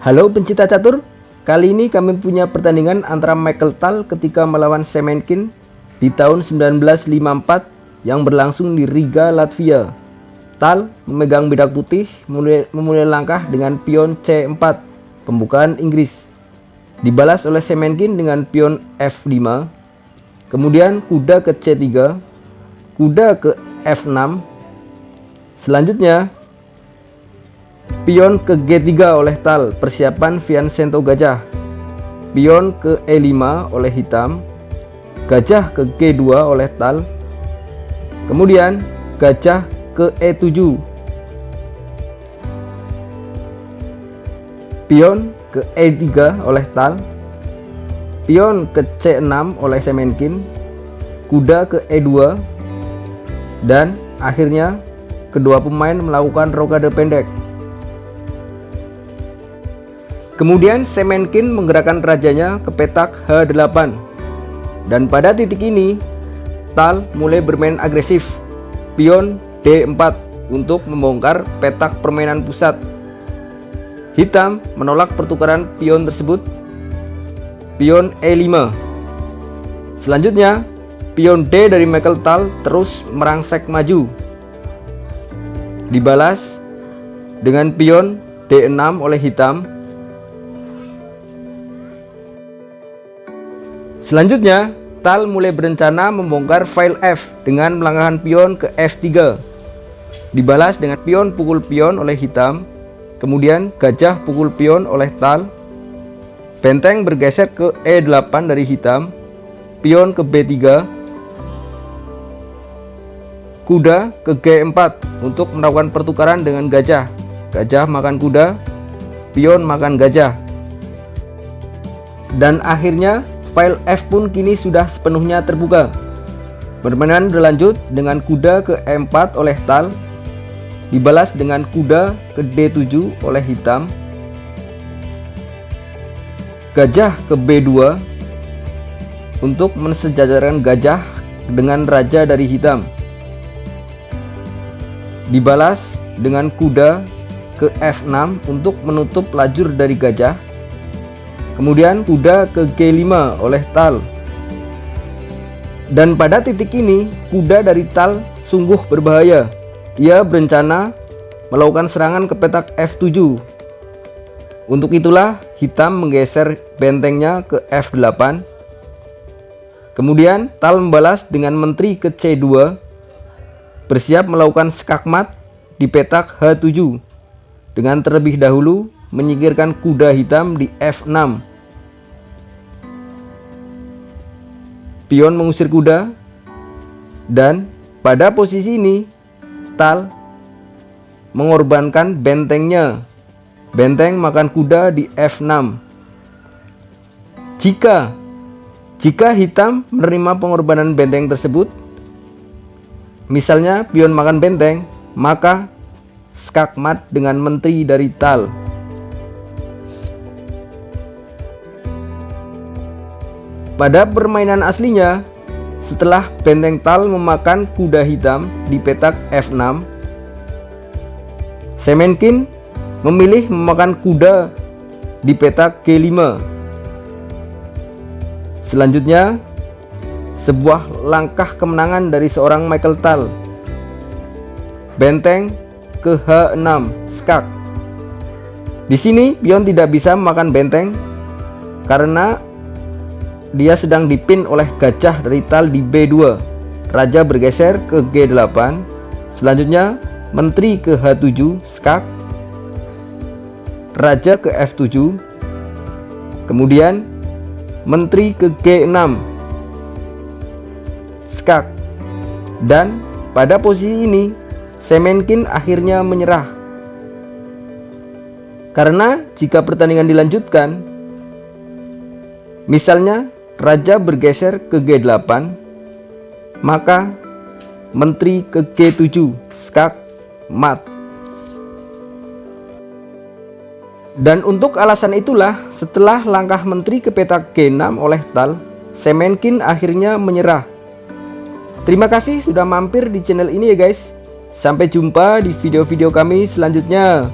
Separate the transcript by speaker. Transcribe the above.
Speaker 1: Halo pencinta catur, kali ini kami punya pertandingan antara Michael Tal ketika melawan Semenkin di tahun 1954 yang berlangsung di Riga, Latvia. Tal memegang bedak putih memulai langkah dengan pion C4, pembukaan Inggris. Dibalas oleh Semenkin dengan pion F5, kemudian kuda ke C3, kuda ke F6. Selanjutnya pion ke G3 oleh Tal, persiapan Vincento gajah. Pion ke E5 oleh hitam, gajah ke G2 oleh Tal. Kemudian gajah ke E7, pion ke E3 oleh Tal, pion ke C6 oleh Semenkin, kuda ke E2, dan akhirnya kedua pemain melakukan rokade pendek. Kemudian Semenkin menggerakkan rajanya ke petak H8, dan pada titik ini Tal mulai bermain agresif, pion D4 untuk membongkar petak permainan pusat. Hitam menolak pertukaran pion tersebut, pion E5. Selanjutnya pion D dari Michael Tal terus merangsek maju, dibalas dengan pion D6 oleh hitam. Selanjutnya, Tal mulai berencana membongkar file F dengan melangkahkan pion ke F3. Dibalas dengan pion pukul pion oleh hitam, kemudian gajah pukul pion oleh Tal. Benteng bergeser ke E8 dari hitam, pion ke B3, kuda ke G4 untuk melakukan pertukaran dengan gajah. Gajah makan kuda, pion makan gajah. Dan akhirnya file F pun kini sudah sepenuhnya terbuka. Permainan berlanjut dengan kuda ke E4 oleh Tal, dibalas dengan kuda ke D7 oleh hitam, gajah ke B2 untuk mensejajarkan gajah dengan raja dari hitam, dibalas dengan kuda ke F6 untuk menutup lajur dari gajah. Kemudian kuda ke G5 oleh Tal. Dan pada titik ini kuda dari Tal sungguh berbahaya. Ia berencana melakukan serangan ke petak F7. Untuk itulah hitam menggeser bentengnya ke F8. Kemudian Tal membalas dengan menteri ke C2, bersiap melakukan skakmat di petak H7 dengan terlebih dahulu menyingkirkan kuda hitam di F6. Pion mengusir kuda, dan pada posisi ini Tal mengorbankan bentengnya. Benteng makan kuda di F6. Jika hitam menerima pengorbanan benteng tersebut, misalnya pion makan benteng, maka skakmat dengan menteri dari Tal. Pada permainan aslinya, setelah benteng Tal memakan kuda hitam di petak F6, Semenkin memilih memakan kuda di petak G5. Selanjutnya, sebuah langkah kemenangan dari seorang Michael Tal. Benteng ke H6, skak. Di sini pion tidak bisa memakan benteng karena dia sedang dipin oleh gajah dari Tal di B2. Raja bergeser ke G8. Selanjutnya menteri ke H7, skak. Raja ke F7. Kemudian menteri ke G6, skak. Dan pada posisi ini Semenkin akhirnya menyerah. Karena jika pertandingan dilanjutkan, misalnya raja bergeser ke G8, maka menteri ke G7, skak, mat. Dan untuk alasan itulah, setelah langkah menteri ke petak G6 oleh Tal, Semenkin akhirnya menyerah. Terima kasih sudah mampir di channel ini ya guys. Sampai jumpa di video-video kami selanjutnya.